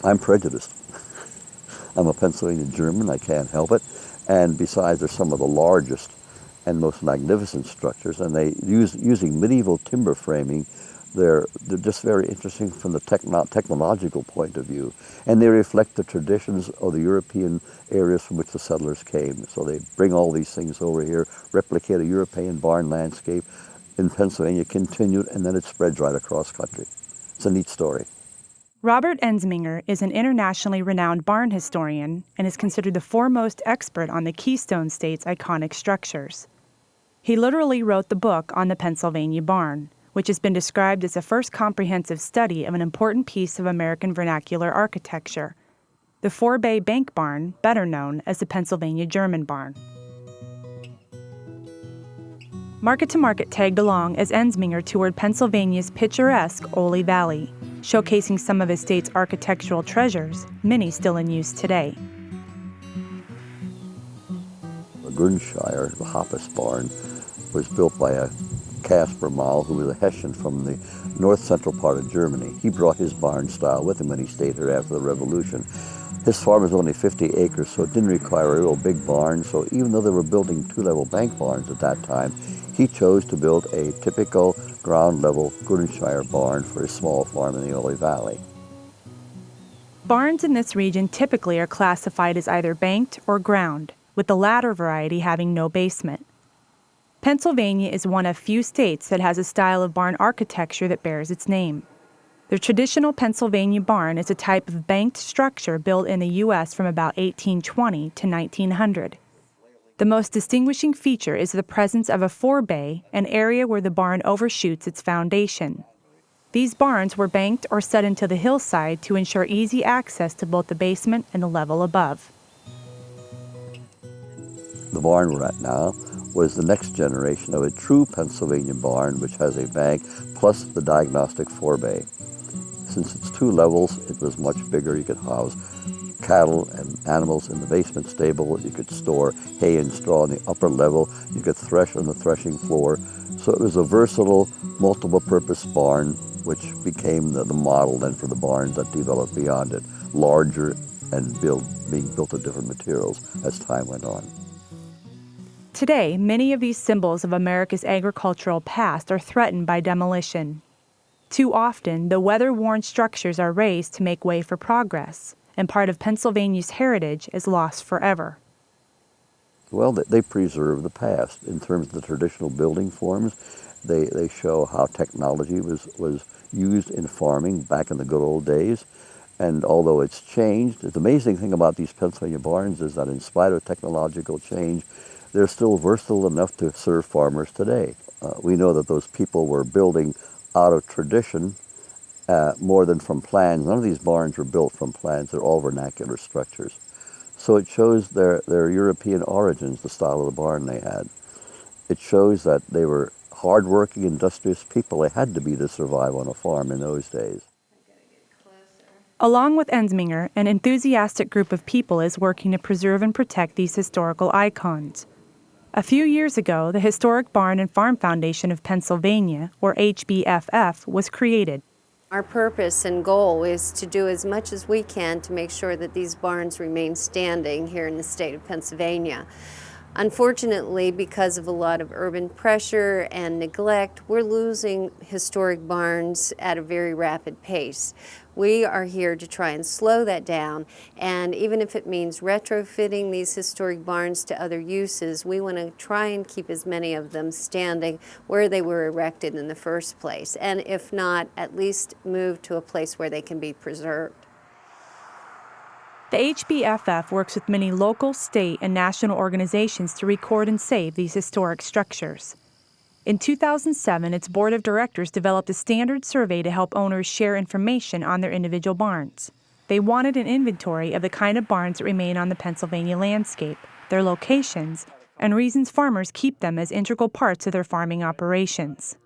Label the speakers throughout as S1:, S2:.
S1: I'm prejudiced. I'm a Pennsylvania German, I can't help it. And besides, they're some of the largest and most magnificent structures, and using medieval timber framing, they're just very interesting from the technological point of view, and they reflect the traditions of the European areas from which the settlers came. So they bring all these things over here, replicate a European barn landscape in Pennsylvania, continued, and then it spreads right across country. It's a neat story.
S2: Robert Ensminger is an internationally renowned barn historian and is considered the foremost expert on the Keystone State's iconic structures. He literally wrote the book on the Pennsylvania barn, which has been described as the first comprehensive study of an important piece of American vernacular architecture, the 4-bay bank barn, better known as the Pennsylvania German barn. Market to Market tagged along as Ensminger toured Pennsylvania's picturesque Ole Valley, showcasing some of his state's architectural treasures, many still in use today.
S1: The Shire, the Hoppus barn, was built by a Caspar Mahl, who was a Hessian from the north-central part of Germany. He brought his barn style with him when he stayed here after the Revolution. His farm was only 50 acres, so it didn't require a real big barn. So even though they were building two-level bank barns at that time, he chose to build a typical ground-level Shire barn for his small farm in the Ole Valley.
S2: Barns in this region typically are classified as either banked or ground, with the latter variety having no basement. Pennsylvania is one of few states that has a style of barn architecture that bears its name. The traditional Pennsylvania barn is a type of banked structure built in the U.S. from about 1820 to 1900. The most distinguishing feature is the presence of a 4-bay, an area where the barn overshoots its foundation. These barns were banked or set into the hillside to ensure easy access to both the basement and the level above.
S1: The barn we're at now was the next generation of a true Pennsylvania barn, which has a bank plus the diagnostic 4-bay. Since it's two levels, it was much bigger. You could house cattle and animals in the basement stable. You could store hay and straw on the upper level. You could thresh on the threshing floor. So it was a versatile, multiple-purpose barn, which became the model then for the barns that developed beyond it, larger and being built of different materials as time went on.
S2: Today, many of these symbols of America's agricultural past are threatened by demolition. Too often, the weather-worn structures are razed to make way for progress, and part of Pennsylvania's heritage is lost forever.
S1: Well, they preserve the past. In terms of the traditional building forms, they show how technology was used in farming back in the good old days. And although it's changed, the amazing thing about these Pennsylvania barns is that in spite of technological change, they're still versatile enough to serve farmers today. We know that those people were building out of tradition more than from plans. None of these barns were built from plans. They're all vernacular structures. So it shows their European origins, the style of the barn they had. It shows that they were hardworking, industrious people. They had to be to survive on a farm in those days.
S2: Along with Ensminger, an enthusiastic group of people is working to preserve and protect these historical icons. A few years ago, the Historic Barn and Farm Foundation of Pennsylvania, or HBFF, was created.
S3: Our purpose and goal is to do as much as we can to make sure that these barns remain standing here in the state of Pennsylvania. Unfortunately, because of a lot of urban pressure and neglect, we're losing historic barns at a very rapid pace. We are here to try and slow that down, and even if it means retrofitting these historic barns to other uses, we want to try and keep as many of them standing where they were erected in the first place, and if not, at least move to a place where they can be preserved.
S2: The HBFF works with many local, state, and national organizations to record and save these historic structures. In 2007, its board of directors developed a standard survey to help owners share information on their individual barns. They wanted an inventory of the kind of barns that remain on the Pennsylvania landscape, their locations, and reasons farmers keep them as integral parts of their farming operations.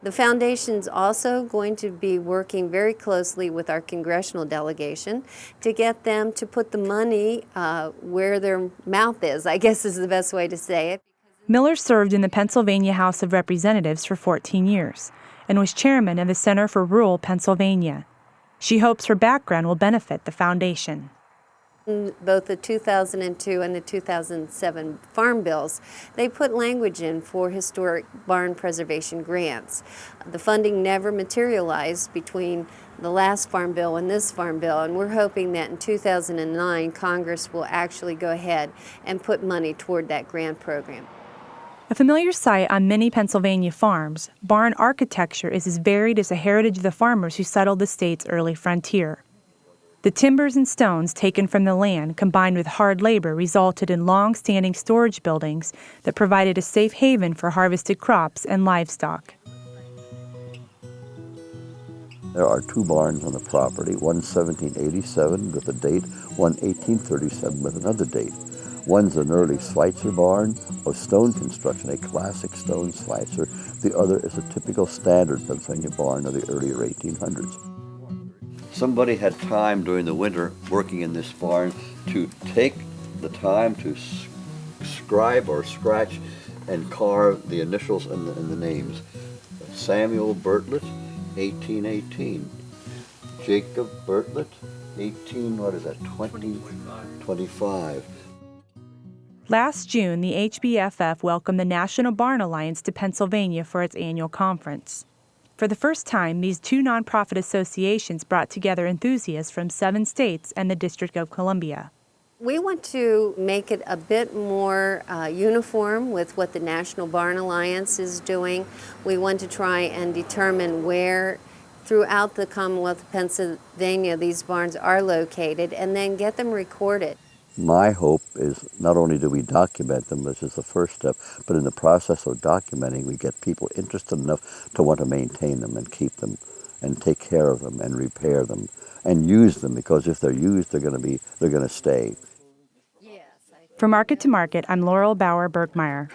S3: The Foundation's also going to be working very closely with our congressional delegation to get them to put the money where their mouth is, I guess is the best way to say it.
S2: Miller served in the Pennsylvania House of Representatives for 14 years and was chairman of the Center for Rural Pennsylvania. She hopes her background will benefit the foundation.
S3: In both the 2002 and the 2007 Farm Bills, they put language in for historic barn preservation grants. The funding never materialized between the last Farm Bill and this Farm Bill, and we're hoping that in 2009 Congress will actually go ahead and put money toward that grant program.
S2: A familiar sight on many Pennsylvania farms, barn architecture is as varied as the heritage of the farmers who settled the state's early frontier. The timbers and stones taken from the land combined with hard labor resulted in long-standing storage buildings that provided a safe haven for harvested crops and livestock.
S1: There are two barns on the property, one 1787 with a date, one 1837 with another date. One's an early Schweitzer barn of stone construction, a classic stone Schweitzer. The other is a typical standard Pennsylvania barn of the earlier 1800s. Somebody had time during the winter working in this barn to take the time to scribe or scratch and carve the initials and the names. Samuel Bartlett, 1818. Jacob Bartlett, 2025.
S2: Last June, the HBFF welcomed the National Barn Alliance to Pennsylvania for its annual conference. For the first time, these two nonprofit associations brought together enthusiasts from 7 states and the District of Columbia.
S3: We want to make it a bit more uniform with what the National Barn Alliance is doing. We want to try and determine where throughout the Commonwealth of Pennsylvania these barns are located and then get them recorded.
S1: My hope is not only do we document them, which is the first step, but in the process of documenting, we get people interested enough to want to maintain them and keep them and take care of them and repair them and use them, because if they're used, they're going to stay.
S2: From Market to Market, I'm Laurel Bauer-Bergmeyer.